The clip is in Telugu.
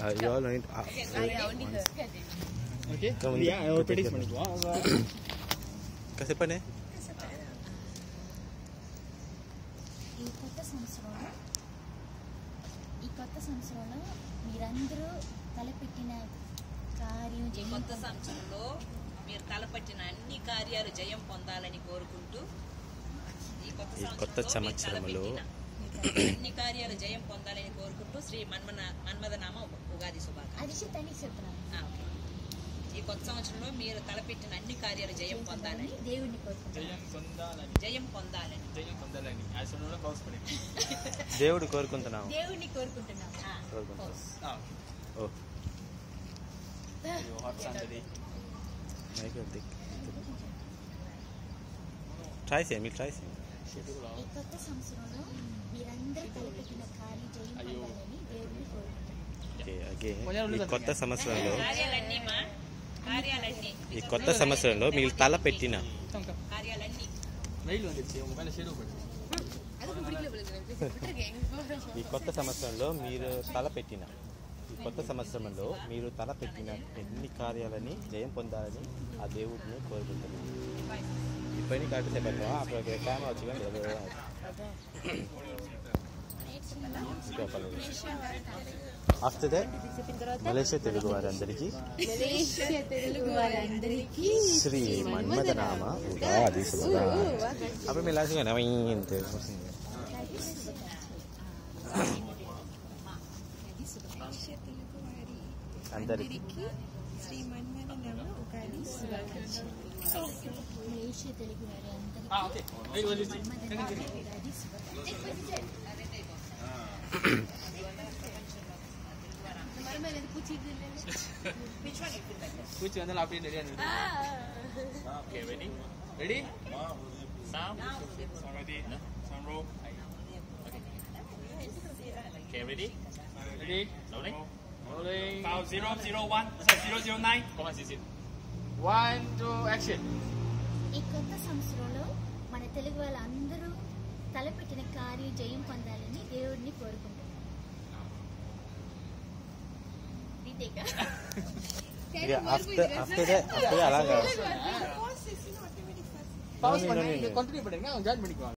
You all need. Okay. Yeah, I will predict money. Kasi pa ne? ఈ కొత్త సంవత్సరంలో మీరందరూ తలపెట్టిన కార్యం కొత్త సంవత్సరంలో మీరు తలపెట్టిన అన్ని కార్యాలు జయం పొందాలని కోరుకుంటూ ఈ కొత్త సంవత్సరంలో అన్ని కార్యాలు జయం పొందాలని కోరుకుంటూ శ్రీ మన్మథనామ ఉగాది శుభాకాంక్షలు. ఈ కొత్త సంవత్సరంలో మీరు తలపెట్టిన అన్ని కార్యాలు జయం పొందాలని దేవుడిని జయం పొందాలని దేవుడు కోరుకుంటున్నాం. దేవుడిని కోరుకుంటున్నాం. Try say, try say. ఈ కొత్త సంవత్సరంలో మీరందరూ తలపెట్టిన కార్యం జయం పొందాలని దేవుడిని కోరుకుంటున్నాం. Okay, again. ఈ కొత్త సంవత్సరంలో కార్యాలన్నీ ఈ కొత్త సంవత్సరంలో మీరు తలపెట్టిన కార్యాలన్నీ ఈ కొత్త సంవత్సరంలో మీరు తలపెట్టిన ఎన్ని కార్యాలని జయం పొందాలని ఆ దేవుడిని కోరుకుంటున్నాను. ఇప్పటిని కరెక్ట్ చెప్పాను. అప్పుడు కెమెరా వచ్చి కానీ ఆఫ్టర్ దట్ మలేషియా తెలుగు వారందరికీ శ్రీ మన్మథనామ ఉగాది శుభాకాంక్షలు. అప్పుడు మీరు లాస్ట్ అందరికీ శ్రీ మన్మథనామ ఉగాది శుభాకాంక్షలు. మలేషియా తెలుగు వారి Which one? I'll ready. Okay, ready? Ready? Sound ready. Sound roll. Okay, ready? Ready? Rolling. Rolling. File 001. 009. Come on, sit. 1, 2, action. ఈ కొత్త సంవత్సరంలో మన తెలుగు వాళ్ళందరూ తలపెట్టిన కార్యం జయం పొందాలని దేవుడిని కోరుకుంటున్నాం. after that అలాగా Continue பண்ணுங்க. ஜாயின் பண்ணிக்கோ.